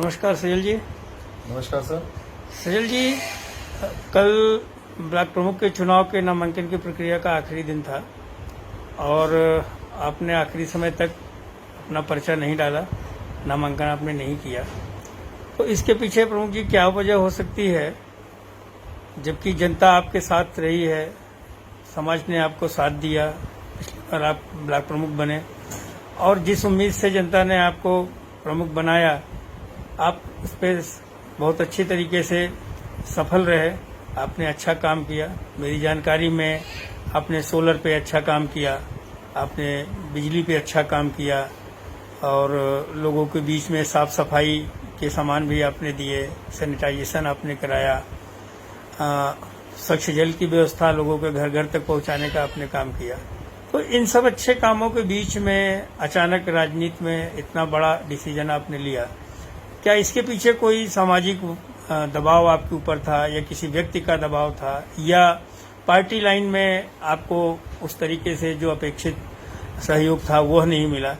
नमस्कार सजल जी। नमस्कार सर। सजल जी, कल ब्लॉक प्रमुख के चुनाव के नामांकन की प्रक्रिया का आखिरी दिन था और आपने आखिरी समय तक अपना पर्चा नहीं डाला, नामांकन आपने नहीं किया। तो इसके पीछे प्रमुख जी क्या वजह हो सकती है, जबकि जनता आपके साथ रही है, समाज ने आपको साथ दिया और आप ब्लॉक प्रमुख बने, और जिस उम्मीद से जनता ने आपको प्रमुख बनाया आप उस पर बहुत अच्छी तरीके से सफल रहे। आपने अच्छा काम किया। मेरी जानकारी में आपने सोलर पे अच्छा काम किया, आपने बिजली पे अच्छा काम किया और लोगों के बीच में साफ सफाई के सामान भी आपने दिए, सैनिटाइजेशन आपने कराया, स्वच्छ जल की व्यवस्था लोगों के घर घर तक पहुंचाने का आपने काम किया। तो इन सब अच्छे कामों के बीच में अचानक राजनीति में इतना बड़ा डिसीजन आपने लिया। क्या इसके पीछे कोई सामाजिक दबाव आपके ऊपर था या किसी व्यक्ति का दबाव था, या पार्टी लाइन में आपको उस तरीके से जो अपेक्षित सहयोग था वह नहीं मिला,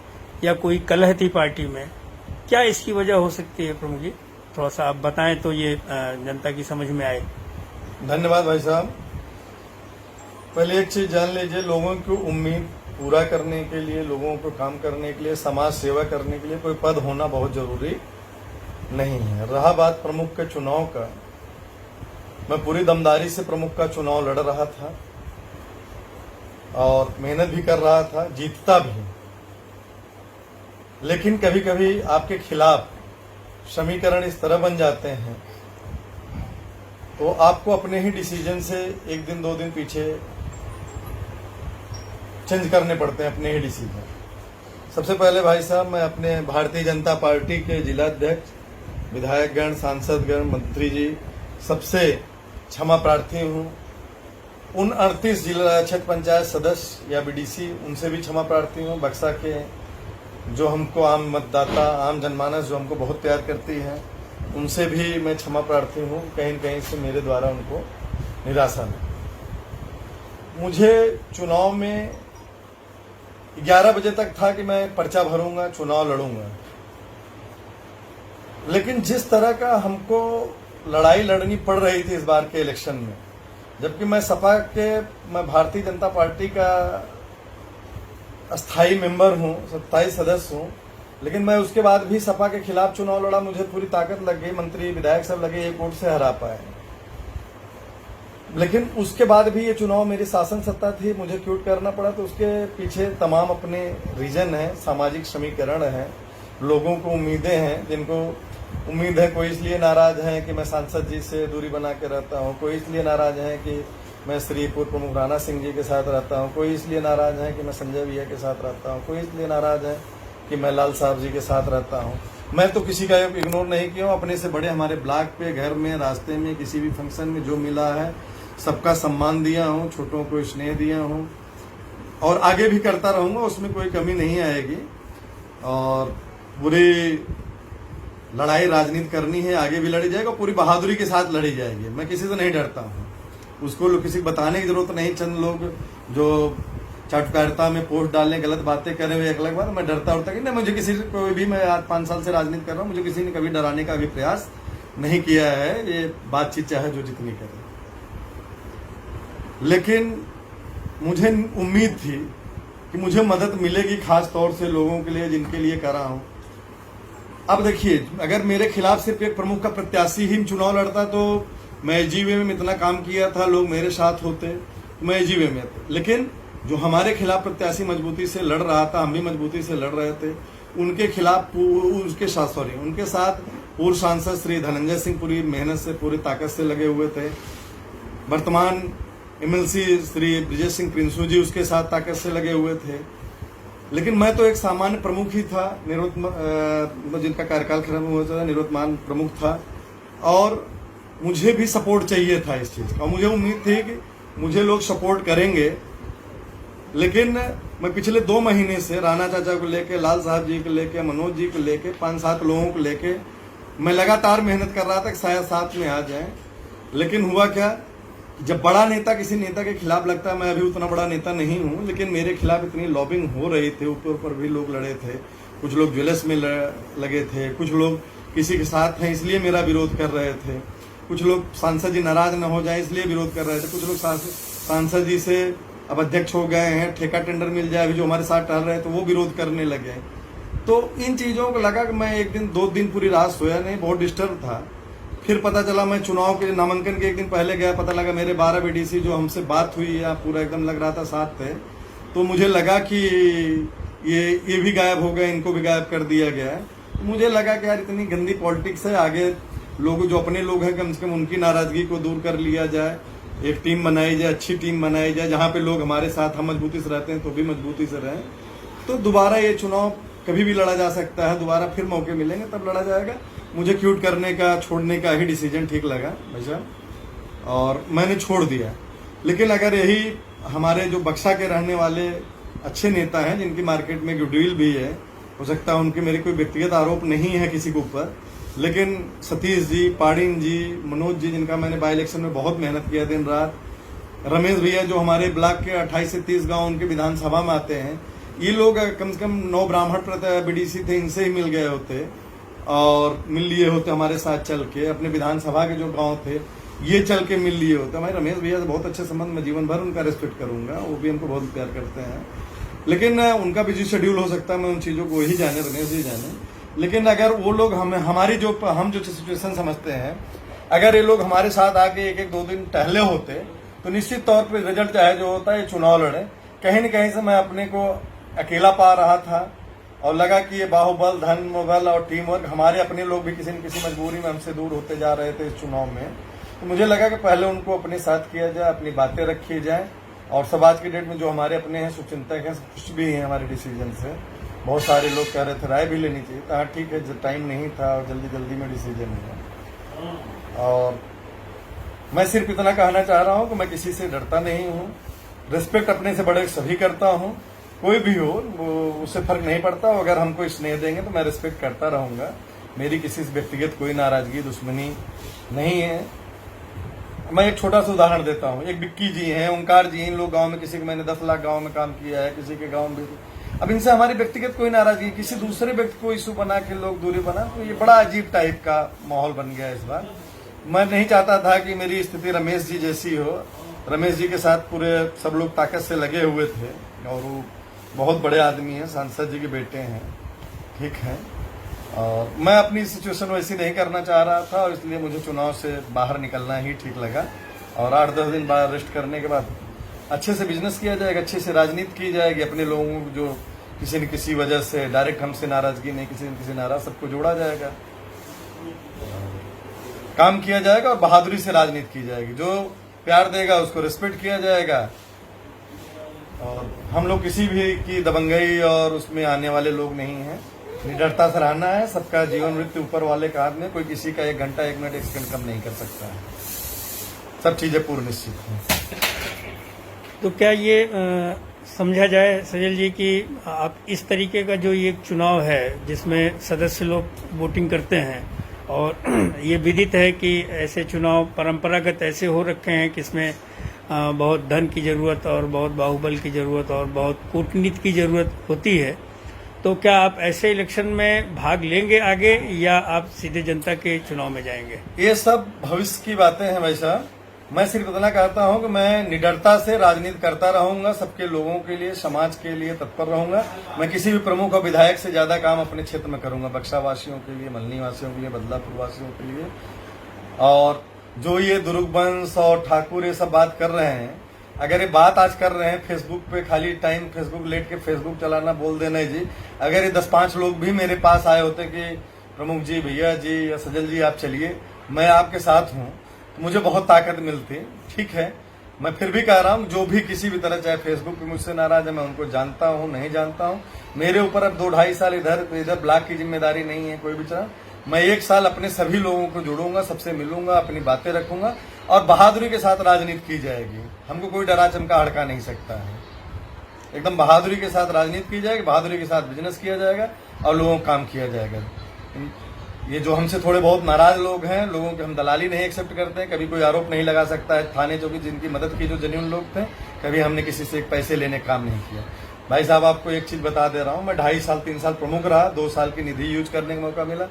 या कोई कलह थी पार्टी में? क्या इसकी वजह हो सकती है प्रमुख जी? थोड़ा सा आप बताएं तो ये जनता की समझ में आए। धन्यवाद भाई साहब। पहले एक चीज जान लीजिए, लोगों की उम्मीद पूरा करने के लिए, लोगों को काम करने के लिए, समाज सेवा करने के लिए कोई पद होना बहुत जरूरी नहीं है। रहा बात प्रमुख के चुनाव का, मैं पूरी दमदारी से प्रमुख का चुनाव लड़ रहा था और मेहनत भी कर रहा था, जीतता भी। लेकिन कभी कभी आपके खिलाफ समीकरण इस तरह बन जाते हैं तो आपको अपने ही डिसीजन से एक दिन दो दिन पीछे चेंज करने पड़ते हैं, अपने ही डिसीजन। सबसे पहले भाई साहब, मैं अपने भारतीय जनता पार्टी के जिलाध्यक्ष, विधायकगण, सांसदगण, मंत्री जी सबसे क्षमा प्रार्थी हूं। उन 38 जिला क्षेत्र पंचायत सदस्य या बीडीसी, उनसे भी क्षमा प्रार्थी हूं। बक्सा के जो हमको आम मतदाता, आम जनमानस जो हमको बहुत प्यार करती है, उनसे भी मैं क्षमा प्रार्थी हूं। कहीं न कहीं से मेरे द्वारा उनको निराशा मिली। मुझे चुनाव में 11 बजे तक था कि मैं पर्चा भरूंगा, चुनाव लड़ूंगा, लेकिन जिस तरह का हमको लड़ाई लड़नी पड़ रही थी इस बार के इलेक्शन में, जबकि मैं भारतीय जनता पार्टी का अस्थाई मेंबर हूं, 27 सदस्य हूं, लेकिन मैं उसके बाद भी सपा के खिलाफ चुनाव लड़ा। मुझे पूरी ताकत लग गई, मंत्री विधायक सब लगे, एक वोट से हरा पाए। लेकिन उसके बाद भी ये चुनाव मेरी शासन सत्ता थी, मुझे क्यूट करना पड़ा। तो उसके पीछे तमाम अपने रीजन है, सामाजिक समीकरण है, लोगों को उम्मीदें हैं, जिनको उम्मीद है, कोई इसलिए नाराज है कि मैं सांसद जी से दूरी बना के रहता हूँ, कोई इसलिए नाराज है कि मैं श्री पूर्व प्रमुख राणा सिंह जी के साथ रहता हूँ, कोई इसलिए नाराज है कि मैं संजय भैया के साथ रहता हूँ, कोई इसलिए नाराज है कि मैं लाल साहब जी के साथ रहता हूँ। मैं तो किसी का इग्नोर नहीं किया हूँ। अपने से बड़े हमारे ब्लॉक पे, घर में, रास्ते में, किसी भी फंक्शन में जो मिला है सबका सम्मान दिया हूँ, छोटों को स्नेह दिया हूँ और आगे भी करता रहूंगा, उसमें कोई कमी नहीं आएगी। और पूरी लड़ाई राजनीति करनी है, आगे भी लड़ी जाएगी, पूरी बहादुरी के साथ लड़ी जाएगी। मैं किसी से नहीं डरता हूँ, उसको किसी को बताने की जरूरत नहीं। चंद लोग जो चटकारिता में पोस्ट डालने, गलत बातें करे हुए एक अलग बात, मैं डरता उड़ता कि नहीं, मुझे किसी को भी, मैं आज 5 साल से राजनीति कर रहा हूँ, मुझे किसी ने कभी डराने का भी प्रयास नहीं किया है। ये बातचीत चाहे जो जितनी करे, लेकिन मुझे उम्मीद थी कि मुझे मदद मिलेगी, खास तौर से लोगों के लिए जिनके लिए करा हूं। अब देखिए, अगर मेरे खिलाफ सिर्फ एक प्रमुख का प्रत्याशी ही चुनाव लड़ता तो मैं एजीवे में इतना काम किया था, लोग मेरे साथ होते, मैं एजीवे में थे। लेकिन जो हमारे खिलाफ प्रत्याशी मजबूती से लड़ रहा था, हम भी मजबूती से लड़ रहे थे, उनके खिलाफ उनके साथ पूर्व सांसद श्री धनंजय सिंह पूरी मेहनत से, पूरी ताकत से लगे हुए थे। वर्तमान एमएलसी श्री ब्रिजेश सिंह प्रिंसू जी उसके साथ ताकत से लगे हुए थे। लेकिन मैं तो एक सामान्य प्रमुख ही था, जिनका कार्यकाल खत्म हुआ था, निवर्तमान प्रमुख था, और मुझे भी सपोर्ट चाहिए था इस चीज का। मुझे उम्मीद थी कि मुझे लोग सपोर्ट करेंगे। लेकिन मैं पिछले 2 महीने से राणा चाचा को लेके, लाल साहब जी को लेके, मनोज जी को लेके, 5-7 लोगों को लेके मैं लगातार मेहनत कर रहा था कि शायद साथ में आ जाए। लेकिन हुआ क्या, जब बड़ा नेता किसी नेता के खिलाफ लगता है, मैं अभी उतना बड़ा नेता नहीं हूं, लेकिन मेरे खिलाफ इतनी लॉबिंग हो रही थी, ऊपर ऊपर भी लोग लड़े थे, कुछ लोग ज्वेलर्स में लगे थे, कुछ लोग किसी के साथ हैं इसलिए मेरा विरोध कर रहे थे, कुछ लोग सांसद जी नाराज न हो जाए इसलिए विरोध कर रहे थे, कुछ लोग सांसद जी से अब अध्यक्ष हो गए हैं, ठेका टेंडर मिल जाए अभी जो हमारे साथ टहल रहे थे वो विरोध करने लगे। तो इन चीज़ों को लगा कि मैं एक दिन 2 दिन पूरी रात सोया नहीं, बहुत डिस्टर्ब था। फिर पता चला मैं चुनाव के नामांकन के एक दिन पहले गया, पता लगा मेरे 12 बीडीसी जो हमसे बात हुई या पूरा एकदम लग रहा था साथ थे, तो मुझे लगा कि ये भी गायब हो गए, इनको भी गायब कर दिया गया है। मुझे लगा कि यार इतनी गंदी पॉलिटिक्स है, आगे लोग जो अपने लोग हैं कम से कम उनकी नाराजगी को दूर कर लिया जाए, एक टीम बनाई जाए, अच्छी टीम बनाई जाए जहाँ पे लोग हमारे साथ हम मजबूती से रहते हैं तो भी मजबूती से रहें। तो दोबारा ये चुनाव कभी भी लड़ा जा सकता है, दोबारा फिर मौके मिलेंगे तब लड़ा जाएगा। मुझे क्यूट करने का छोड़ने का ही डिसीजन ठीक लगा भाई साहब, और मैंने छोड़ दिया। लेकिन अगर यही हमारे जो बक्सा के रहने वाले अच्छे नेता हैं जिनकी मार्केट में गुडविल भी है, हो सकता है उनके मेरे कोई व्यक्तिगत आरोप नहीं है किसी के ऊपर, लेकिन सतीश जी, पाड़िन जी, मनोज जी जिनका मैंने बाई इलेक्शन में बहुत मेहनत किया दिन रात, रमेश भैया जो हमारे ब्लॉक के 28 से 30 गांव उनके विधानसभा में आते हैं, ये लोग कम से कम 9 ब्राह्मण बीडीसी थे, इनसे ही मिल गए होते और मिल लिए होते हमारे साथ चल के। अपने विधानसभा के जो गांव थे ये चल के मिल लिए होते। हमारे रमेश भैया से बहुत अच्छे संबंध, में जीवन भर उनका रेस्पेक्ट करूंगा, वो भी हमको बहुत प्यार करते हैं। लेकिन उनका बिजी शेड्यूल हो सकता है, मैं उन चीज़ों को वही जाने, रमेश जी जाने। लेकिन अगर वो लोग हमारी हम जो सिचुएशन समझते हैं, अगर ये लोग हमारे साथ आके 1-2 दिन टहले होते तो निश्चित तौर पे रिजल्ट चाहे जो होता है, ये चुनाव लड़े। कहीं न कहीं से मैं अपने को अकेला पा रहा था और लगा कि ये बाहुबल, धन बल और टीम वर्क, हमारे अपने लोग भी किसी न किसी मजबूरी में हमसे दूर होते जा रहे थे इस चुनाव में। तो मुझे लगा कि पहले उनको अपने साथ किया जाए, अपनी बातें रखी जाए, और सब आज की डेट में जो हमारे अपने हैं शुभचिंतक हैं, खुश भी हैं हमारे डिसीजन से। बहुत सारे लोग कह रहे थे राय भी लेनी चाहिए, हाँ ठीक है, टाइम नहीं था और जल्दी में डिसीजन हुआ। और मैं सिर्फ इतना कहना चाह रहा हूँ कि मैं किसी से डरता नहीं हूँ, रिस्पेक्ट अपने से बड़े सभी करता हूँ, कोई भी हो वो उससे फर्क नहीं पड़ता। अगर हमको स्नेह देंगे तो मैं रिस्पेक्ट करता रहूँगा, मेरी किसी से व्यक्तिगत कोई नाराजगी दुश्मनी नहीं है। मैं एक छोटा सा उदाहरण देता हूँ, एक विक्की जी हैं, ओंकार जी, इन लोग गांव में, किसी के मैंने 10 लाख गांव में काम किया है, किसी के गांव में। अब इनसे हमारी व्यक्तिगत कोई नाराजगी, किसी दूसरे व्यक्ति को इशू बना के लोग दूरी बना, तो ये बड़ा अजीब टाइप का माहौल बन गया इस बार। मैं नहीं चाहता था कि मेरी स्थिति रमेश जी जैसी हो। रमेश जी के साथ पूरे सब लोग ताकत से लगे हुए थे और वो बहुत बड़े आदमी हैं, सांसद जी के बेटे हैं, ठीक है। और मैं अपनी सिचुएशन वैसी नहीं करना चाह रहा था और इसलिए मुझे चुनाव से बाहर निकलना ही ठीक लगा। और 8-10 दिन बाद रेस्ट करने के बाद अच्छे से बिजनेस किया जाएगा, अच्छे से राजनीति की जाएगी, अपने लोगों को जो किसी न किसी वजह से डायरेक्ट हमसे नाराजगी नहीं, किसी न किसी नाराज, सबको जोड़ा जाएगा, काम किया जाएगा और बहादुरी से राजनीति की जाएगी। जो प्यार देगा उसको रिस्पेक्ट किया जाएगा और हम लोग किसी भी की दबंगई और उसमें आने वाले लोग नहीं हैं। निडरता से रहना है, सबका जीवन मृत्यु ऊपर वाले के हाथ में, कोई किसी का 1 घंटा 1 मिनट 1 सेकंड कम नहीं कर सकता है, सब चीजें पूर्ण निश्चित हैं। तो क्या ये समझा जाए सजल जी कि आप इस तरीके का जो ये चुनाव है जिसमें सदस्य लोग वोटिंग करते हैं और ये विदित है कि ऐसे चुनाव परंपरागत ऐसे हो रखे हैं कि इसमें बहुत धन की जरूरत और बहुत बाहुबल की जरूरत और बहुत कूटनीति की जरूरत होती है, तो क्या आप ऐसे इलेक्शन में भाग लेंगे आगे या आप सीधे जनता के चुनाव में जाएंगे? ये सब भविष्य की बातें हैं वैसा। मैं सिर्फ इतना कहता हूं कि मैं निडरता से राजनीति करता रहूंगा, सबके लोगों के लिए, समाज के लिए तत्पर रहूंगा। मैं किसी भी प्रमुख और विधायक से ज्यादा काम अपने क्षेत्र में करूंगा, बक्सा वासियों के लिए, मल्हनी वासियों के लिए, बदलापुर वासियों के लिए। और जो ये दुर्गवंश और ठाकुर ये सब बात कर रहे हैं, अगर ये बात आज कर रहे हैं फेसबुक पे, खाली टाइम फेसबुक लेट के फेसबुक चलाना बोल देना जी, अगर ये 10-5 लोग भी मेरे पास आए होते कि प्रमुख जी, भैया जी या सजल जी आप चलिए, मैं आपके साथ हूँ, तो मुझे बहुत ताकत मिलती। ठीक है, मैं फिर भी कह रहा हूँ, जो भी किसी भी तरह चाहे फेसबुक पे मुझसे नाराज है, मैं उनको जानता हूँ नहीं जानता हूँ, मेरे ऊपर अब 2-2.5 साल इधर ब्लॉक की जिम्मेदारी नहीं है कोई भी तरह। मैं 1 साल अपने सभी लोगों को जोड़ूंगा, सबसे मिलूंगा, अपनी बातें रखूंगा और बहादुरी के साथ राजनीति की जाएगी। हमको कोई डरा चमका हड़का नहीं सकता है, एकदम बहादुरी के साथ राजनीति की जाएगी, बहादुरी के साथ बिजनेस किया जाएगा और लोगों को काम किया जाएगा। ये जो हमसे थोड़े बहुत नाराज लोग हैं, लोगों की हम दलाली नहीं एक्सेप्ट करते हैं, कभी कोई आरोप नहीं लगा सकता है थाने जो कि जिनकी मदद की, जो जेन्युइन लोग थे, कभी हमने किसी से पैसे लेने काम नहीं किया। भाई साहब आपको एक चीज बता दे रहा हूं, मैं 2.5 साल 3 साल प्रमुख रहा, 2 साल की निधि यूज करने का मौका मिला,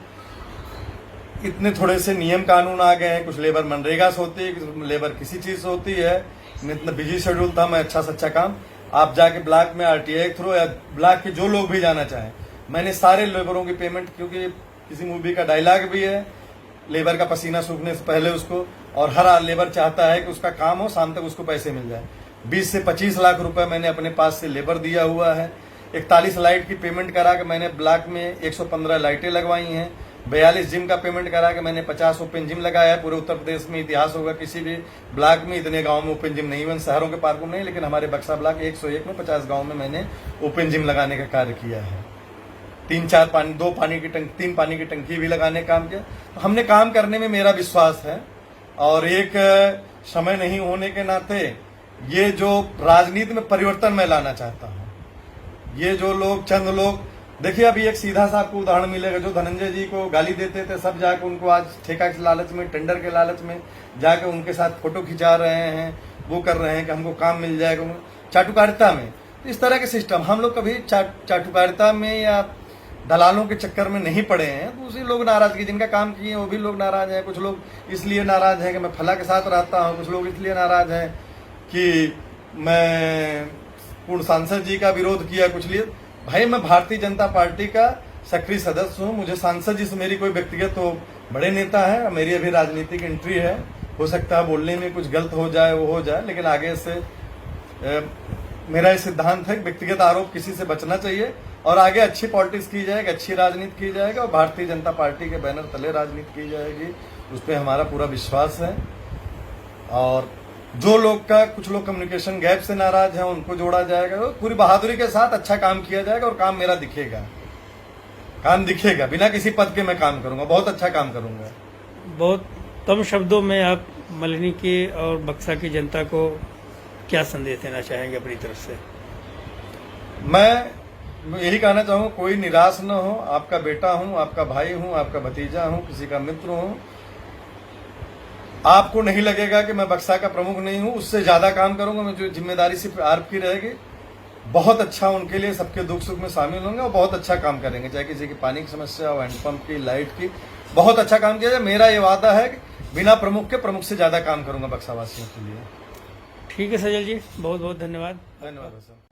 इतने थोड़े से नियम कानून आ गए हैं, कुछ लेबर मनरेगा से होती है, कुछ लेबर किसी चीज से होती है। इतना बिजी शेड्यूल था, मैं अच्छा से अच्छा काम आप जाके ब्लॉक में आरटीआई थ्रू या ब्लॉक के जो लोग भी जाना चाहें, मैंने सारे लेबरों की पेमेंट, क्योंकि किसी मूवी का डायलॉग भी है, लेबर का पसीना सूखने से पहले उसको, और हर लेबर चाहता है कि उसका काम हो, शाम तक उसको पैसे मिल जाए। 20 से 25 लाख रुपए मैंने अपने पास से लेबर दिया हुआ है। 41 लाइट की पेमेंट करा के मैंने ब्लॉक में 115 लाइटें लगवाई हैं। 42 जिम का पेमेंट करा के मैंने 50 ओपन जिम लगाया है। पूरे उत्तर प्रदेश में इतिहास होगा किसी भी ब्लॉक में इतने गांव में ओपन जिम नहीं हुए, शहरों के पार्कों में नहीं, लेकिन हमारे बक्सा ब्लॉक 101 में 50 गांव में मैंने ओपन जिम लगाने का कार्य किया है। 3 पानी की टंकी भी लगाने का काम किया। तो हमने काम करने में मेरा विश्वास है, और एक समय नहीं होने के नाते ये जो राजनीति में परिवर्तन मैं लाना चाहता हूँ। ये जो लोग, चंद लोग, देखिए अभी एक सीधा सा आपको उदाहरण मिलेगा, जो धनंजय जी को गाली देते थे, सब जाके उनको आज ठेका के लालच में, टेंडर के लालच में जाके उनके साथ फोटो खिंचा रहे हैं, वो कर रहे हैं कि हमको काम मिल जाएगा चाटुकारिता में। तो इस तरह के सिस्टम हम लोग कभी चाटुकारिता में या दलालों के चक्कर में नहीं पड़े हैं। तो उसी लोग नाराजगी, जिनका काम किए वो भी लोग नाराज हैं। कुछ लोग इसलिए नाराज हैं कि मैं फला के साथ रहता हूँ, कुछ लोग इसलिए नाराज हैं कि मैं पूर्ण सांसद जी का विरोध किया, कुछ लिए। भाई मैं भारतीय जनता पार्टी का सक्रिय सदस्य हूँ, मुझे सांसद जी से मेरी कोई व्यक्तिगत तो बड़े नेता है, मेरी अभी राजनीतिक एंट्री है, हो सकता है बोलने में कुछ गलत हो जाए, वो हो जाए, लेकिन आगे से मेरा ये सिद्धांत है कि व्यक्तिगत आरोप किसी से बचना चाहिए, और आगे अच्छी पॉलिटिक्स की जाएगी, अच्छी राजनीति की जाएगी, और भारतीय जनता पार्टी के बैनर तले राजनीति की जाएगी। उस पर हमारा पूरा विश्वास है। और जो लोग का, कुछ लोग कम्युनिकेशन गैप से नाराज हैं, उनको जोड़ा जाएगा, पूरी बहादुरी के साथ अच्छा काम किया जाएगा, और काम मेरा दिखेगा, काम दिखेगा। बिना किसी पद के मैं काम करूंगा, बहुत अच्छा काम करूंगा। बहुत कम शब्दों में आप मल्हनी की और बक्सा की जनता को क्या संदेश देना चाहेंगे अपनी तरफ से? मैं यही कहना चाहूंगा, कोई निराश न हो। आपका बेटा हूं, आपका भाई हूं, आपका भतीजा हूं, किसी का मित्र हूं। आपको नहीं लगेगा कि मैं बक्सा का प्रमुख नहीं हूं, उससे ज्यादा काम करूंगा। मैं जो जिम्मेदारी सिर्फ आर्प की रहेगी, बहुत अच्छा उनके लिए सबके दुख सुख में शामिल होंगे, और बहुत अच्छा काम करेंगे। चाहे किसी की पानी की समस्या हो, हैंडपंप की, लाइट की, बहुत अच्छा काम किया जाए। मेरा ये वादा है कि बिना प्रमुख के प्रमुख से ज्यादा काम करूंगा बक्सा वासियों के लिए। ठीक है सजल जी, बहुत बहुत धन्यवाद। धन्यवाद सर।